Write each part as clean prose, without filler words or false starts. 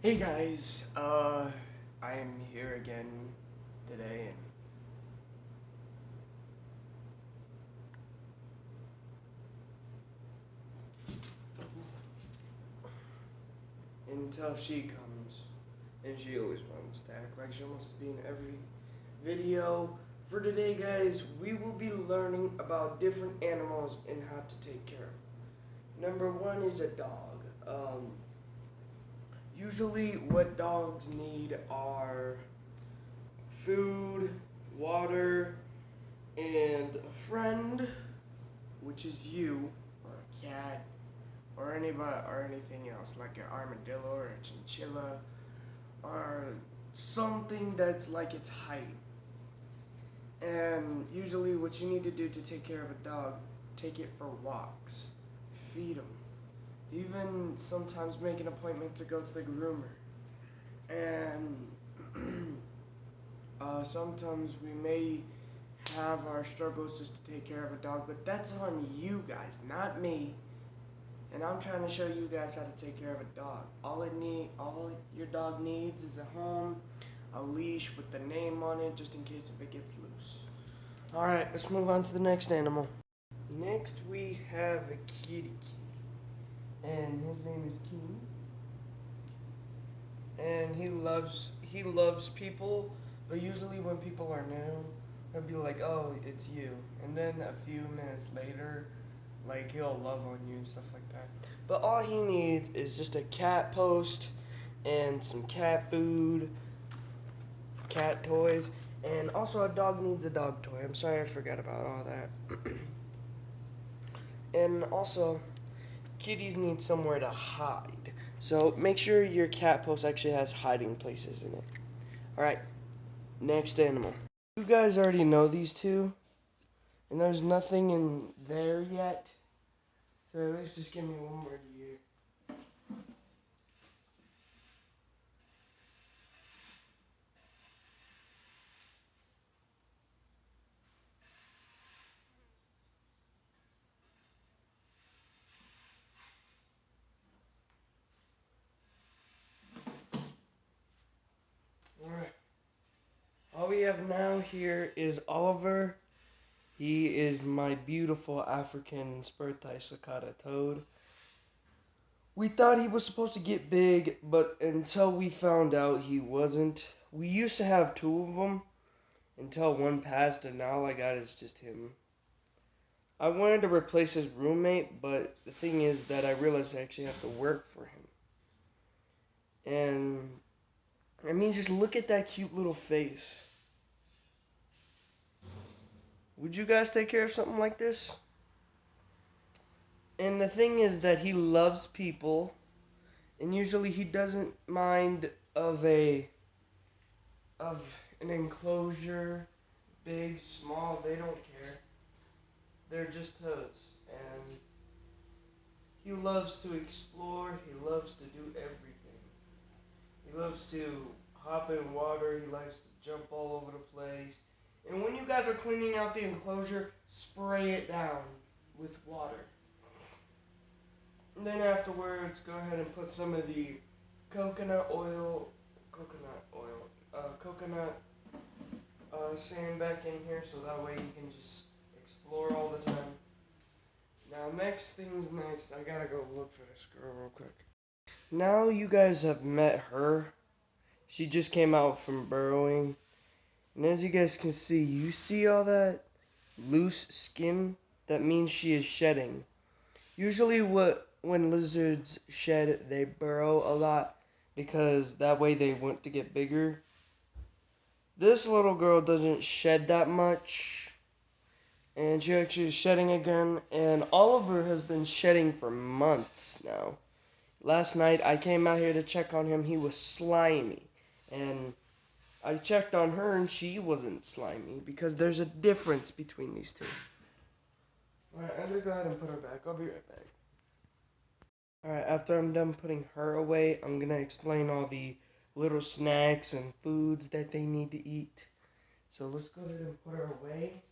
Hey guys, I'm here again today, and until she comes, and she always wants to act like she wants to be in every video. For today, guys, we will be learning about different animals and how to take care of them. Number one is a dog. Usually, what dogs need are food, water, and a friend, which is you, or a cat, or anybody or anything else like an armadillo or a chinchilla or something that's like its height. And usually, what you need to do to take care of a dog, take it for walks, feed them, even sometimes make an appointment to go to the groomer. And sometimes we may have our struggles just to take care of a dog, but that's on you guys, not me. And I'm trying to show you guys how to take care of a dog. All your dog needs is a home, a leash with the name on it, just in case if it gets loose. All right, let's move on to the next animal. Next we have a kitty, and his name is King, and he loves people, but usually when people are new, he'll be like, "Oh, it's you," and then a few minutes later, like he'll love on you and stuff like that. But all he needs is just a cat post and some cat food, cat toys, and also a dog needs a dog toy. I'm sorry I forgot about all that. And also, kitties need somewhere to hide. So make sure your cat post actually has hiding places in it. Alright, next animal. You guys already know these two, and there's nothing in there yet. So let's just give me one more year. Alright. All we have now here is Oliver. He is my beautiful African spur-thigh sulcata toad. We thought he was supposed to get big, but until we found out he wasn't. We used to have two of them until one passed, and now all I got is just him. I wanted to replace his roommate, but the thing is that I realized I actually have to work for him. And I mean, just look at that cute little face. Would you guys take care of something like this? And the thing is that he loves people, and usually he doesn't mind of an enclosure, big, small, they don't care. They're just toads, and he loves to explore. He loves to do everything. He loves to hop in water. He likes to jump all over the place. And when you guys are cleaning out the enclosure, spray it down with water. And then afterwards, go ahead and put some of the coconut sand back in here so that way you can just explore all the time. Now, next things next, I gotta go look for this girl real quick. Now you guys have met her. She just came out from burrowing. And as you guys can see, you see all that loose skin? That means she is shedding. Usually when lizards shed, they burrow a lot because that way they want to get bigger. This little girl doesn't shed that much. And she actually is shedding again. And Oliver has been shedding for months now. Last night I came out here to check on him. He was slimy. And I checked on her and she wasn't slimy because there's a difference between these two. Alright, I'm gonna go ahead and put her back. I'll be right back. Alright, after I'm done putting her away, I'm gonna explain all the little snacks and foods that they need to eat. So let's go ahead and put her away.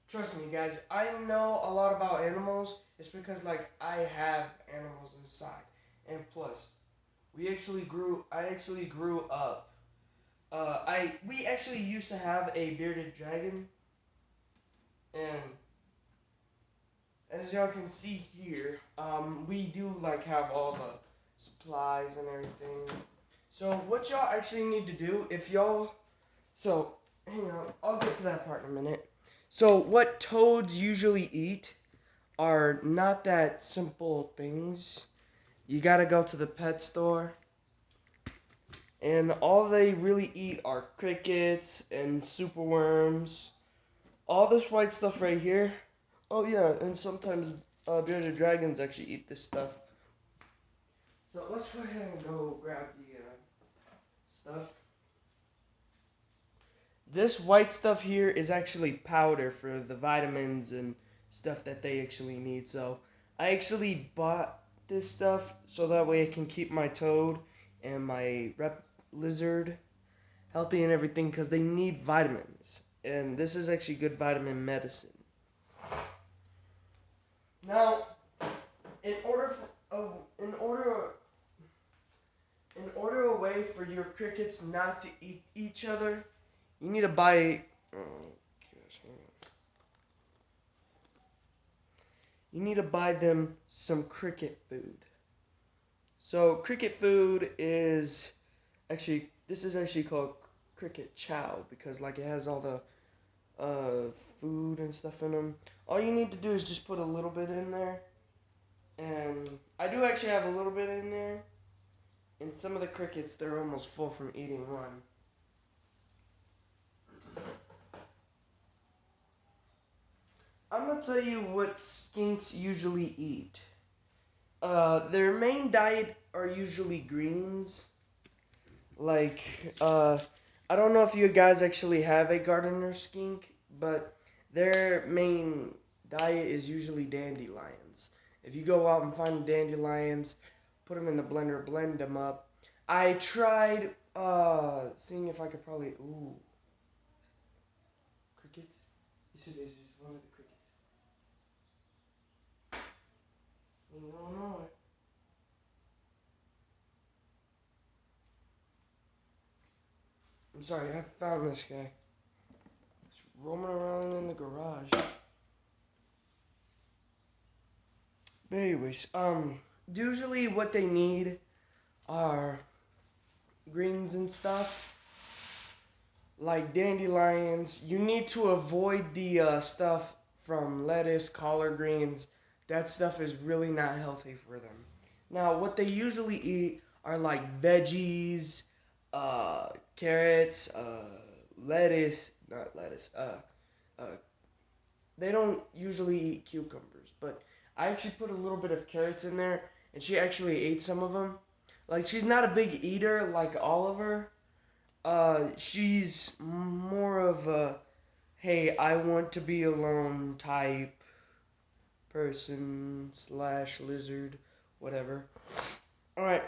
Trust me, guys, I know a lot about animals. It's because, like, I have animals inside. And plus, I actually grew up. We actually used to have a bearded dragon, and as y'all can see here, we do like have all the supplies and everything. So what y'all actually need to do, if y'all, so hang on, I'll get to that part in a minute. So what toads usually eat are not that simple things. You gotta go to the pet store, and all they really eat are crickets and superworms. All this white stuff right here. Oh yeah, and sometimes bearded dragons actually eat this stuff. So let's go ahead and go grab the stuff. This white stuff here is actually powder for the vitamins and stuff that they actually need. So I actually bought this stuff so that way I can keep my toad and my lizard healthy and everything because they need vitamins. And this is actually good vitamin medicine. Now, in order a way for your crickets not to eat each other, you need to buy. Oh gosh, hang on. You need to buy them some cricket food. So cricket food is actually this is actually called cricket chow because like it has all the food and stuff in them. All you need to do is just put a little bit in there, and I do actually have a little bit in there. And some of the crickets, they're almost full from eating one. I'm gonna tell you what skinks usually eat. Their main diet are usually greens. Like, I don't know if you guys actually have a gardener skink, but their main diet is usually dandelions. If you go out and find dandelions, put them in the blender, blend them up. I tried seeing if I could probably crickets. This is one of the crickets. No. I'm sorry, I found this guy. He's roaming around in the garage. But anyways, usually what they need are greens and stuff. Like dandelions. You need to avoid the stuff from lettuce, collard greens. That stuff is really not healthy for them. Now, what they usually eat are like veggies, carrots, lettuce, not lettuce, uh, they don't usually eat cucumbers, but I actually put a little bit of carrots in there, and she actually ate some of them. Like, she's not a big eater like Oliver. She's more of a, hey, I want to be alone type person slash lizard, whatever. Alright,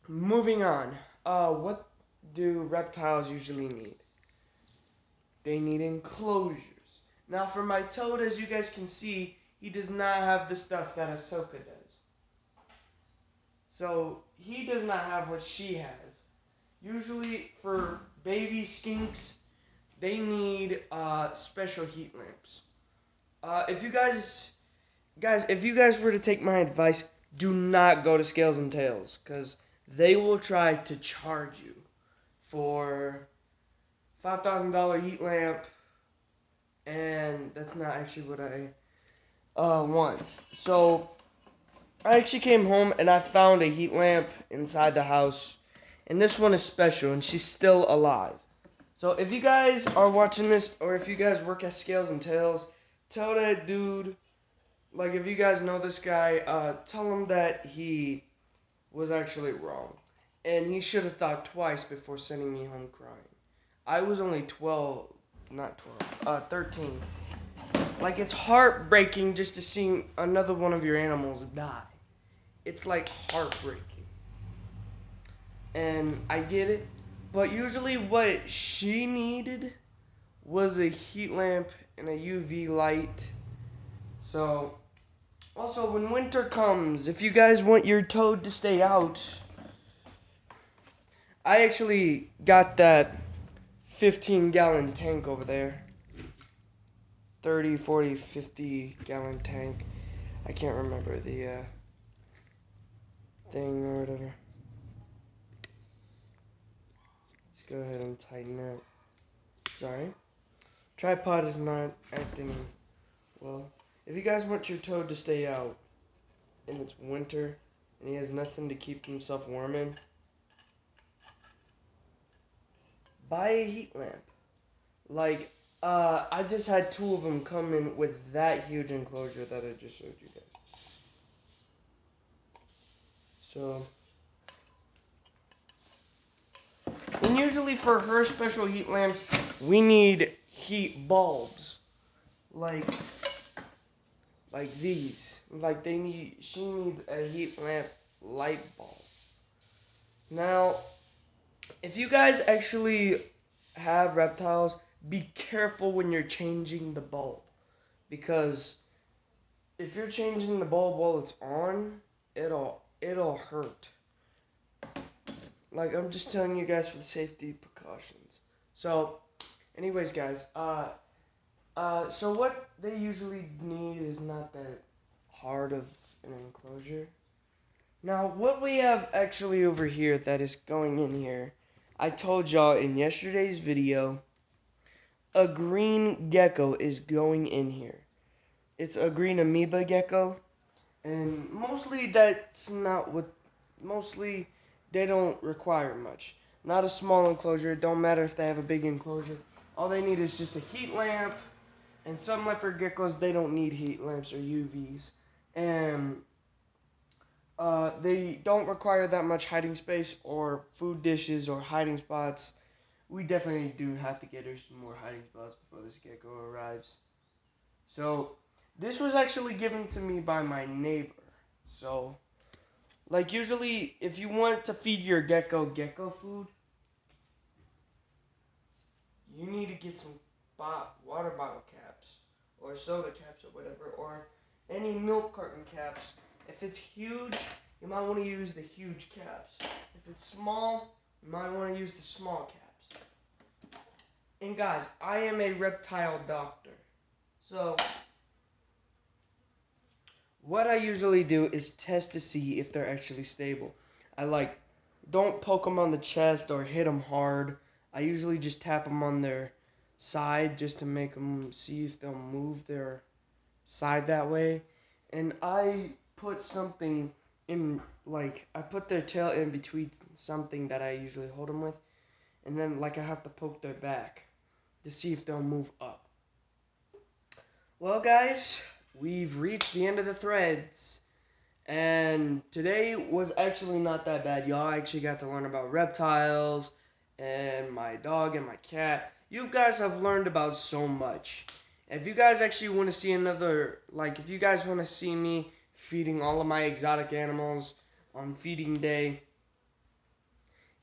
moving on. What do reptiles usually need? They need enclosures. Now, for my toad, as you guys can see, he does not have the stuff that Ahsoka does. So, he does not have what she has. Usually, for baby skinks, they need special heat lamps. If you guys were to take my advice, do not go to Scales and Tails, because they will try to charge you for $5,000 heat lamp, and that's not actually what I want. So I actually came home and I found a heat lamp inside the house, and this one is special, and she's still alive. So if you guys are watching this, or if you guys work at Scales and Tails, tell that dude, like if you guys know this guy, tell him that he was actually wrong, and he should have thought twice before sending me home crying. I was only 12, not 12, 13. Like, it's heartbreaking just to see another one of your animals die. It's like heartbreaking. And I get it, but usually what she needed was a heat lamp and a UV light. So, also when winter comes, if you guys want your toad to stay out, I actually got that 15-gallon tank over there. 30, 40, 50-gallon tank. I can't remember the thing or whatever. Let's go ahead and tighten it. Sorry. Tripod is not acting well. If you guys want your toad to stay out and it's winter and he has nothing to keep himself warm in, buy a heat lamp. Like, I just had 2 of them come in with that huge enclosure that I just showed you guys. So, and usually for her special heat lamps, we need heat bulbs. Like these. Like she needs a heat lamp light bulb. Now, if you guys actually have reptiles, be careful when you're changing the bulb. Because if you're changing the bulb while it's on, it'll hurt. Like, I'm just telling you guys for the safety precautions. So, anyways, guys, so what they usually need is not that hard of an enclosure. Now, what we have actually over here that is going in here, I told y'all in yesterday's video, a green gecko is going in here. It's a green amoeba gecko, and mostly they don't require much. Not a small enclosure. It don't matter if they have a big enclosure. All they need is just a heat lamp, and some leopard geckos, they don't need heat lamps or UVs. And they don't require that much hiding space or food dishes or hiding spots. We definitely do have to get her some more hiding spots before this gecko arrives. So, this was actually given to me by my neighbor. So, like, usually, if you want to feed your gecko food, you need to get some water bottle caps, or soda caps, or whatever, or any milk carton caps. If it's huge, you might want to use the huge caps. If it's small, you might want to use the small caps. And guys, I am a reptile doctor. So, what I usually do is test to see if they're actually stable. Don't poke them on the chest or hit them hard. I usually just tap them on their side just to make them see if they'll move their side that way. And I put something in, I put their tail in between something that I usually hold them with. And then, I have to poke their back to see if they'll move up. Well, guys, we've reached the end of the threads. And today was actually not that bad. Y'all actually got to learn about reptiles and my dog and my cat. You guys have learned about so much. If you guys actually want to see if you guys want to see me feeding all of my exotic animals on feeding day,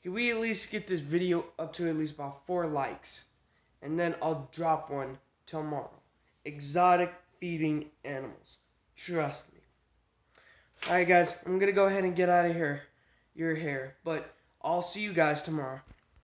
can we at least get this video up to at least about 4 likes? And then I'll drop one tomorrow. Exotic feeding animals. Trust me. Alright guys, I'm going to go ahead and get out of here. Your hair. But I'll see you guys tomorrow.